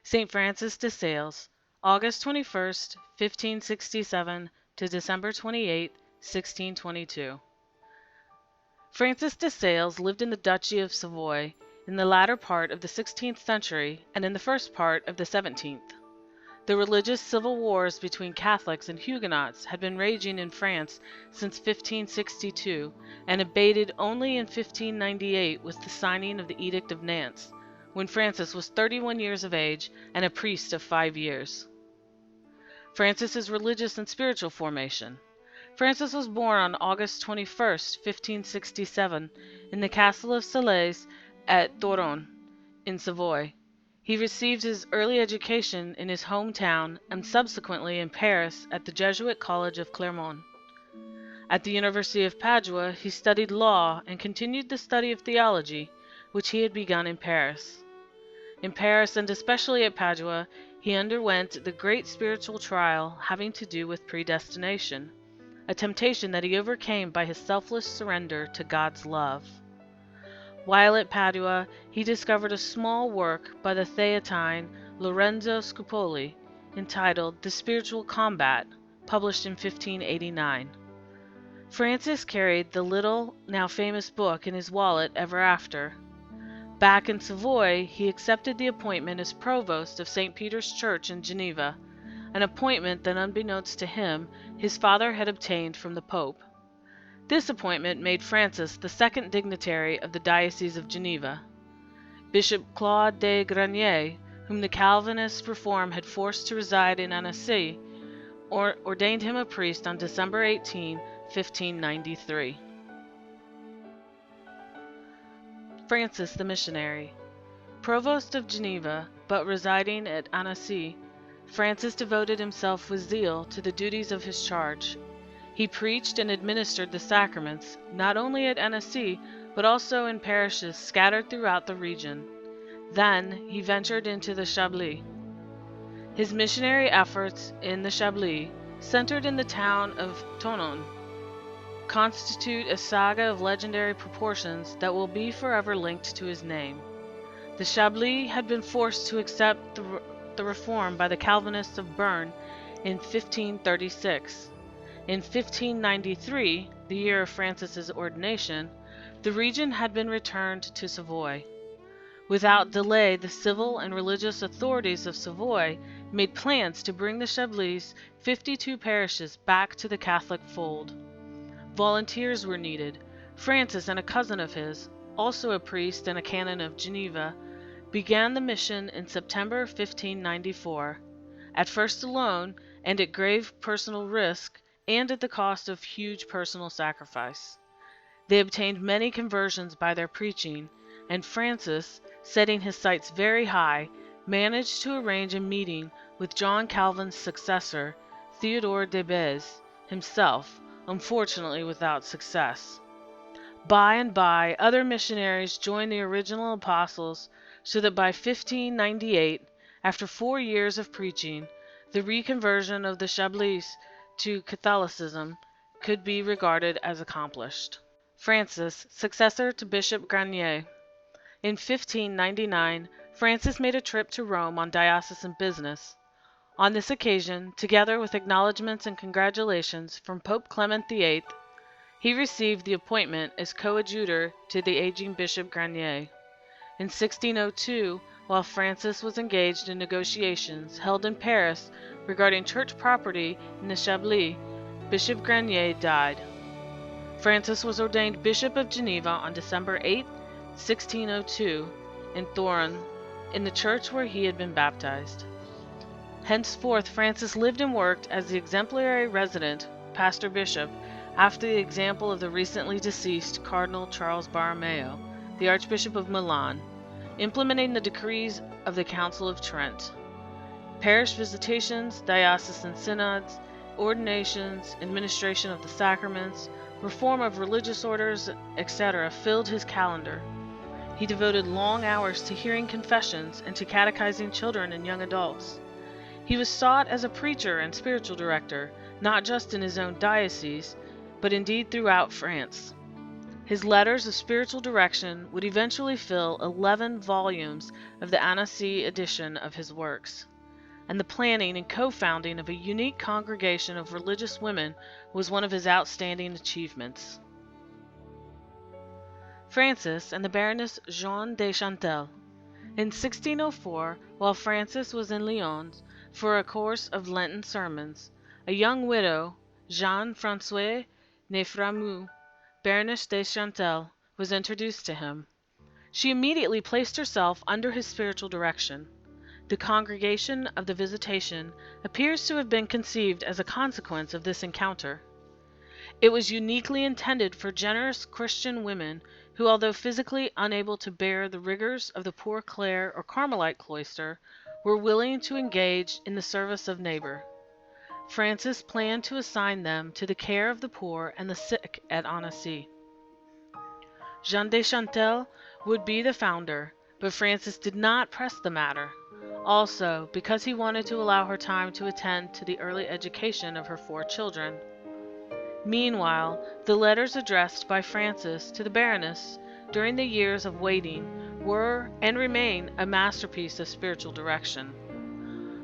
St. Francis de Sales, August 21st, 1567 to December 28, 1622. Francis de Sales lived in the Duchy of Savoy in the latter part of the 16th century and in the first part of the 17th. The religious civil wars between Catholics and Huguenots had been raging in France since 1562 and abated only in 1598 with the signing of the Edict of Nantes, when Francis was 31 years of age and a priest of 5 years. Francis's religious and spiritual formation. Francis was born on August 21st, 1567, in the castle of Chablais at Thorens, in Savoy. He received his early education in his hometown and subsequently in Paris at the Jesuit College of Clermont. At the University of Padua, he studied law and continued the study of theology, which he had begun in Paris. In Paris, and especially at Padua, he underwent the great spiritual trial having to do with predestination, a temptation that he overcame by his selfless surrender to God's love. While at Padua, he discovered a small work by the Theatine Lorenzo Scupoli, entitled The Spiritual Combat, published in 1589. Francis carried the little, now famous book in his wallet ever after. Back in Savoy, he accepted the appointment as provost of St. Peter's Church in Geneva, an appointment that, unbeknownst to him, his father had obtained from the Pope. This appointment made Francis the second dignitary of the Diocese of Geneva. Bishop Claude de Granier, whom the Calvinist reform had forced to reside in Annecy, ordained him a priest on December 18, 1593. Francis the Missionary. Provost of Geneva, but residing at Annecy, Francis devoted himself with zeal to the duties of his charge. He preached and administered the sacraments, not only at Annecy, but also in parishes scattered throughout the region. Then he ventured into the Chablais. His missionary efforts in the Chablais, centered in the town of Thonon, constitute a saga of legendary proportions that will be forever linked to his name. The Chablais had been forced to accept the reform by the Calvinists of Bern in 1536. In 1593, the year of Francis's ordination, the region had been returned to Savoy. Without delay, the civil and religious authorities of Savoy made plans to bring the Chablais' 52 parishes back to the Catholic fold. Volunteers were needed. Francis and a cousin of his, also a priest and a canon of Geneva, began the mission in September 1594, at first alone and at grave personal risk, and at the cost of huge personal sacrifice. They obtained many conversions by their preaching, and Francis, setting his sights very high, managed to arrange a meeting with John Calvin's successor, Theodore de Bèze, himself, unfortunately without success. By and by, other missionaries joined the original apostles, so that by 1598, after 4 years of preaching, the reconversion of the Chablais to Catholicism could be regarded as accomplished. Francis, successor to Bishop Granier. In 1599, Francis made a trip to Rome on diocesan business. On this occasion, together with acknowledgments and congratulations from Pope Clement VIII, he received the appointment as coadjutor to the aging Bishop Granier. In 1602, while Francis was engaged in negotiations held in Paris regarding church property in the Chablais, Bishop Granier died. Francis was ordained Bishop of Geneva on December 8, 1602, in Thorens, in the church where he had been baptized. Henceforth, Francis lived and worked as the exemplary resident pastor-bishop, after the example of the recently deceased Cardinal Charles Borromeo, the Archbishop of Milan, implementing the decrees of the Council of Trent. Parish visitations, diocesan synods, ordinations, administration of the sacraments, reform of religious orders, etc. filled his calendar. He devoted long hours to hearing confessions and to catechizing children and young adults. He was sought as a preacher and spiritual director, not just in his own diocese, but indeed throughout France. His letters of spiritual direction would eventually fill 11 volumes of the Annecy edition of his works, and the planning and co-founding of a unique congregation of religious women was one of his outstanding achievements. Francis and the Baroness Jeanne de Chantal. In 1604, while Francis was in Lyons for a course of Lenten Sermons, a young widow, Jeanne Françoise Neframou, Baroness de Chantal, was introduced to him. She immediately placed herself under his spiritual direction. The congregation of the Visitation appears to have been conceived as a consequence of this encounter. It was uniquely intended for generous Christian women who, although physically unable to bear the rigors of the Poor Clare or Carmelite cloister, were willing to engage in the service of neighbor. Francis planned to assign them to the care of the poor and the sick at Annecy. Jeanne de Chantal would be the founder, but Francis did not press the matter, also because he wanted to allow her time to attend to the early education of her 4 children. Meanwhile, the letters addressed by Francis to the Baroness during the years of waiting were and remain a masterpiece of spiritual direction.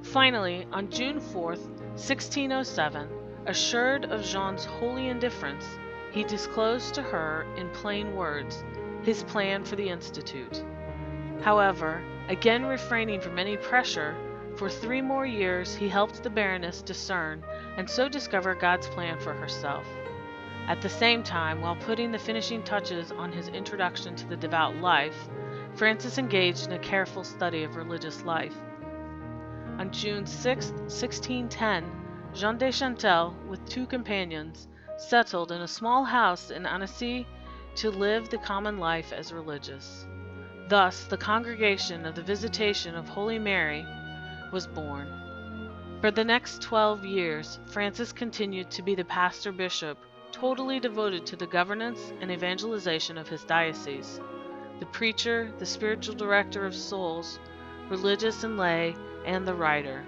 Finally, on June 4, 1607, assured of Jeanne's holy indifference, he disclosed to her in plain words his plan for the Institute. However, again refraining from any pressure, for 3 more years he helped the Baroness discern and so discover God's plan for herself. At the same time, while putting the finishing touches on his introduction to the devout life, Francis engaged in a careful study of religious life. On June 6, 1610, Jeanne de Chantal, with 2 companions, settled in a small house in Annecy to live the common life as religious. Thus, the Congregation of the Visitation of Holy Mary was born. For the next 12 years, Francis continued to be the pastor-bishop, totally devoted to the governance and evangelization of his diocese, the preacher, the spiritual director of souls, religious and lay, and the writer.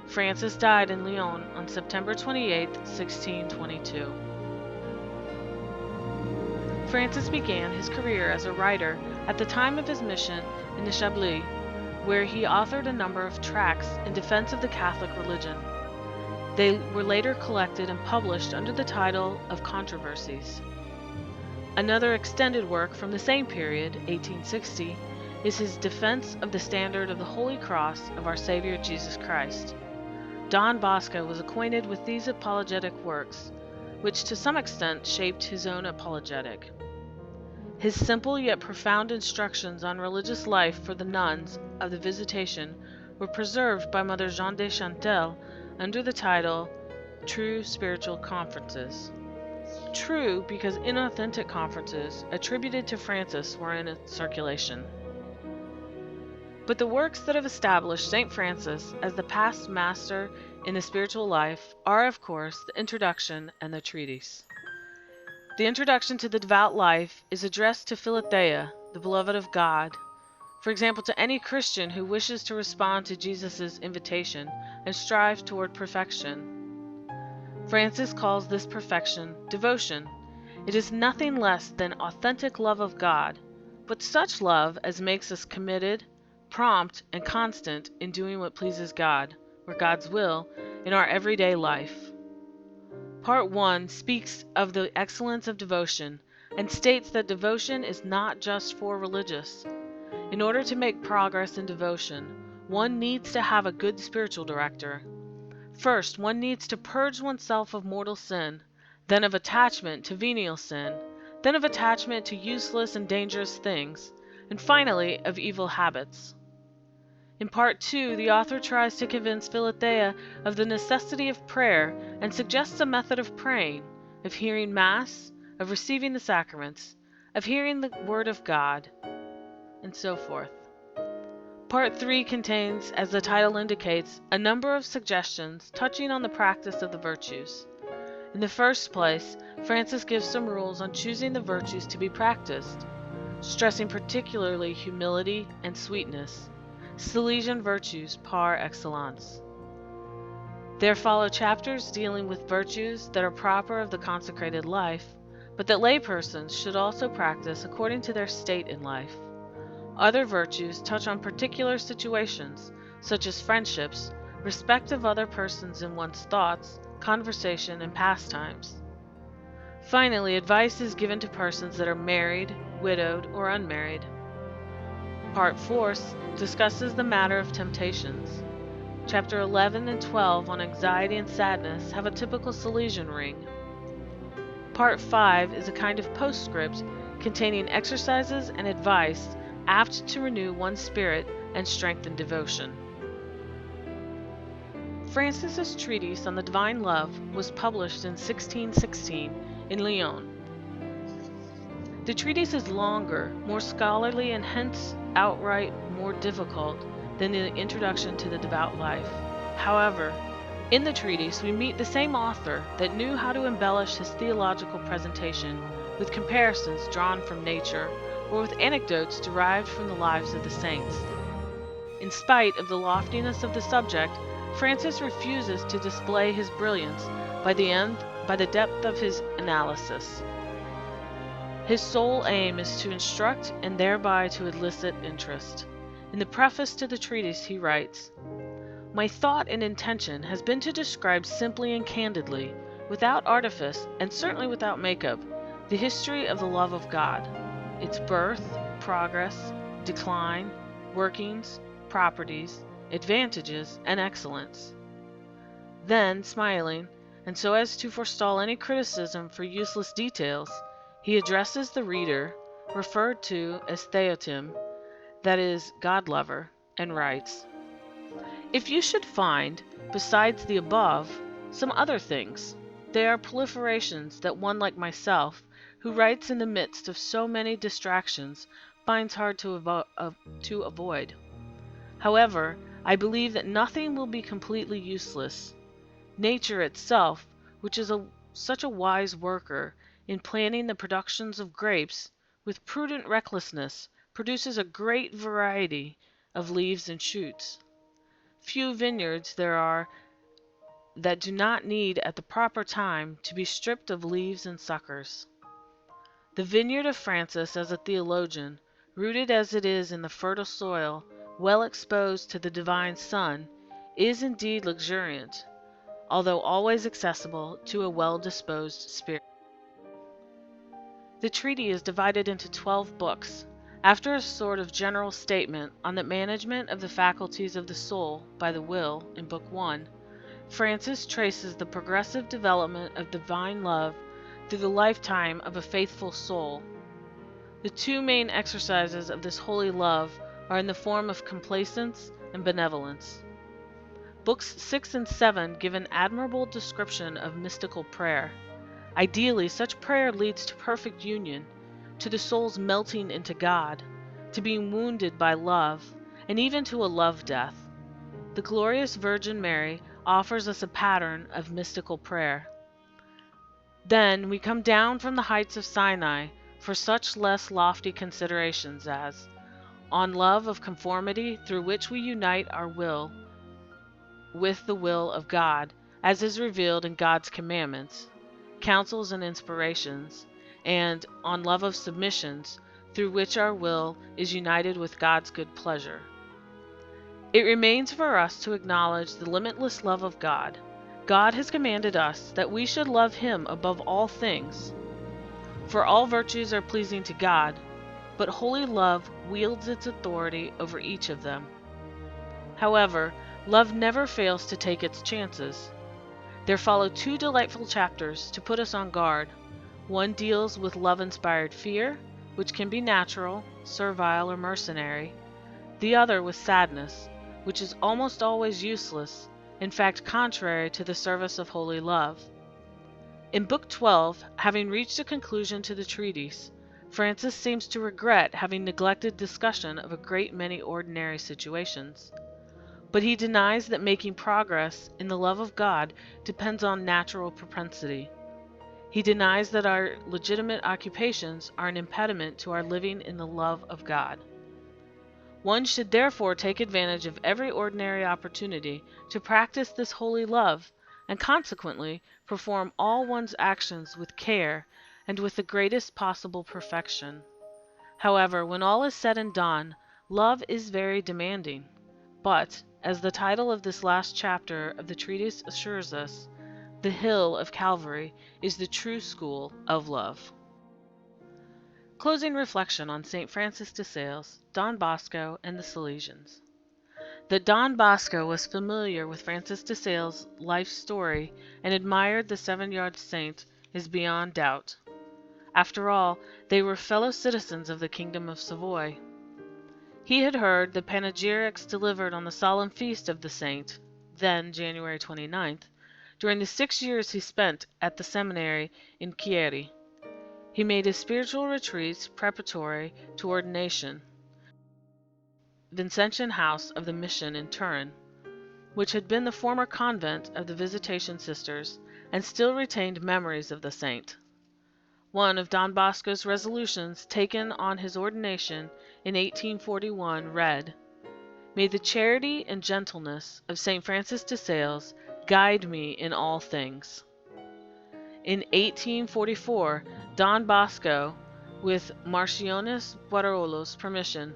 Francis died in Lyon on September 28, 1622. Francis began his career as a writer at the time of his mission in the Chablais, where he authored a number of tracts in defense of the Catholic religion. They were later collected and published under the title of Controversies. Another extended work from the same period, 1860, is his defense of the standard of the Holy Cross of our Savior Jesus Christ. Don Bosco was acquainted with these apologetic works, which to some extent shaped his own apologetic. His simple yet profound instructions on religious life for the nuns of the Visitation were preserved by Mother Jeanne de Chantal under the title True Spiritual Conferences. True because inauthentic conferences attributed to Francis were in circulation. But the works that have established St. Francis as the past master in the spiritual life are, of course, the Introduction and the Treatise. The Introduction to the Devout Life is addressed to Philothea, the beloved of God, for example, to any Christian who wishes to respond to Jesus' invitation and strive toward perfection. Francis calls this perfection devotion. It is nothing less than authentic love of God, but such love as makes us committed, prompt, and constant in doing what pleases God, or God's will, in our everyday life. Part 1 speaks of the excellence of devotion and states that devotion is not just for religious. In order to make progress in devotion, one needs to have a good spiritual director. First, one needs to purge oneself of mortal sin, then of attachment to venial sin, then of attachment to useless and dangerous things, and finally of evil habits. In Part 2, the author tries to convince Philothea of the necessity of prayer and suggests a method of praying, of hearing Mass, of receiving the sacraments, of hearing the Word of God, and so forth. Part 3 contains, as the title indicates, a number of suggestions touching on the practice of the virtues. In the first place, Francis gives some rules on choosing the virtues to be practiced, stressing particularly humility and sweetness, Salesian virtues par excellence. There follow chapters dealing with virtues that are proper of the consecrated life, but that laypersons should also practice according to their state in life. Other virtues touch on particular situations, such as friendships, respect of other persons in one's thoughts, conversation, and pastimes. Finally, advice is given to persons that are married, widowed, or unmarried. Part 4 discusses the matter of temptations. Chapter 11 and 12 on anxiety and sadness have a typical Salesian ring. Part 5 is a kind of postscript containing exercises and advice apt to renew one's spirit and strengthen devotion. Francis's treatise on the divine love was published in 1616 in Lyons. The treatise is longer, more scholarly, and hence outright more difficult than the introduction to the devout life. However, in the treatise we meet the same author that knew how to embellish his theological presentation with comparisons drawn from nature or with anecdotes derived from the lives of the saints. In spite of the loftiness of the subject, Francis refuses to display his brilliance by the depth of his analysis. His sole aim is to instruct and thereby to elicit interest. In the preface to the treatise he writes, "My thought and intention has been to describe simply and candidly, without artifice and certainly without makeup, the history of the love of God, its birth, progress, decline, workings, properties, advantages, and excellence." Then, smiling, and so as to forestall any criticism for useless details, he addresses the reader, referred to as Theotim, that is, God-lover, and writes, "If you should find, besides the above, some other things, they are proliferations that one like myself, who writes in the midst of so many distractions, finds hard to avoid. However, I believe that nothing will be completely useless. Nature itself, which is such a wise worker, in planning the productions of grapes, with prudent recklessness, produces a great variety of leaves and shoots. Few vineyards there are that do not need at the proper time to be stripped of leaves and suckers." The vineyard of Francis as a theologian, rooted as it is in the fertile soil, well exposed to the divine sun, is indeed luxuriant, although always accessible to a well-disposed spirit. The treaty is divided into 12 books. After a sort of general statement on the management of the faculties of the soul by the will in Book 1, Francis traces the progressive development of divine love through the lifetime of a faithful soul. The two main exercises of this holy love are in the form of complacence and benevolence. Books 6 and 7 give an admirable description of mystical prayer. Ideally, such prayer leads to perfect union, to the soul's melting into God, to being wounded by love, and even to a love death. The glorious Virgin Mary offers us a pattern of mystical prayer. Then we come down from the heights of Sinai for such less lofty considerations as, on love of conformity through which we unite our will with the will of God, as is revealed in God's commandments, counsels and inspirations, and on love of submissions, through which our will is united with God's good pleasure. It remains for us to acknowledge the limitless love of God. God has commanded us that we should love Him above all things. For all virtues are pleasing to God, but holy love wields its authority over each of them. However, love never fails to take its chances. There follow 2 delightful chapters to put us on guard. One deals with love-inspired fear, which can be natural, servile, or mercenary. The other with sadness, which is almost always useless, in fact contrary to the service of holy love. In Book 12, having reached a conclusion to the treatise, Francis seems to regret having neglected discussion of a great many ordinary situations. But he denies that making progress in the love of God depends on natural propensity. He denies that our legitimate occupations are an impediment to our living in the love of God. One should therefore take advantage of every ordinary opportunity to practice this holy love, and consequently perform all one's actions with care, and with the greatest possible perfection. However, when all is said and done, love is very demanding. But, as the title of this last chapter of the treatise assures us, the hill of Calvary is the true school of love. Closing reflection on St. Francis de Sales, Don Bosco, and the Salesians. That Don Bosco was familiar with Francis de Sales' life story and admired the 7-yard saint is beyond doubt. After all, they were fellow citizens of the Kingdom of Savoy. He had heard the panegyrics delivered on the solemn feast of the saint, then January 29th, during the 6 years he spent at the seminary in Chieri. He made his spiritual retreats preparatory to ordination, Vincentian house of the mission in Turin, which had been the former convent of the Visitation sisters, and still retained memories of the saint. One of Don Bosco's resolutions taken on his ordination in 1841 read, "May the charity and gentleness of St. Francis de Sales guide me in all things." In 1844, Don Bosco, with Marchioness Barollo's permission,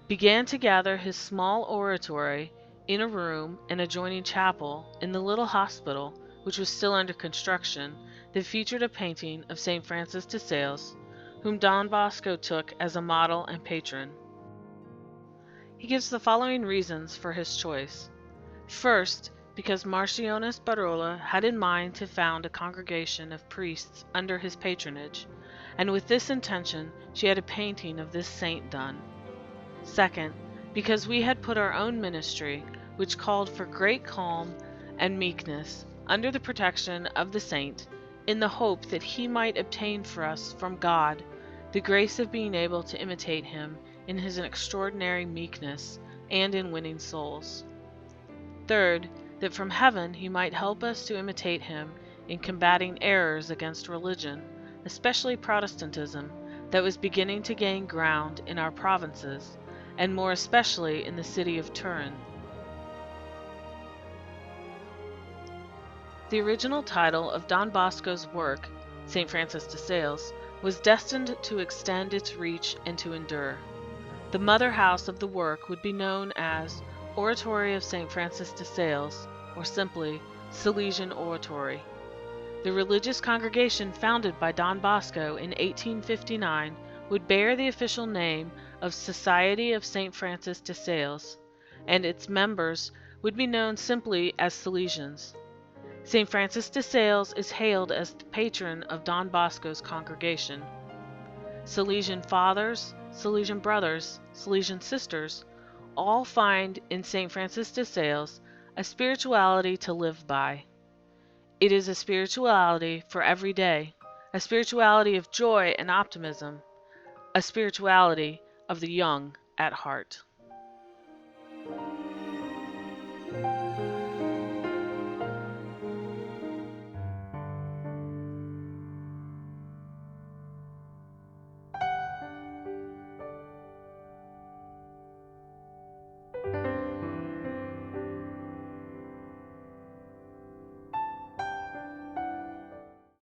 began to gather his small oratory in a room and adjoining chapel in the little hospital, which was still under construction, that featured a painting of St. Francis de Sales, whom Don Bosco took as a model and patron. He gives the following reasons for his choice. First, because Marchioness Barollo had in mind to found a congregation of priests under his patronage, and with this intention she had a painting of this saint done. Second, because we had put our own ministry, which called for great calm and meekness, under the protection of the saint, in the hope that he might obtain for us from God the grace of being able to imitate him in his extraordinary meekness and in winning souls. Third, that from heaven he might help us to imitate him in combating errors against religion, especially Protestantism, that was beginning to gain ground in our provinces, and more especially in the city of Turin. The original title of Don Bosco's work, St. Francis de Sales, was destined to extend its reach and to endure. The mother house of the work would be known as Oratory of St. Francis de Sales, or simply Salesian Oratory. The religious congregation founded by Don Bosco in 1859 would bear the official name of Society of St. Francis de Sales, and its members would be known simply as Salesians. St. Francis de Sales is hailed as the patron of Don Bosco's congregation. Salesian fathers, Salesian brothers, Salesian sisters, all find in St. Francis de Sales a spirituality to live by. It is a spirituality for every day, a spirituality of joy and optimism, a spirituality of the young at heart.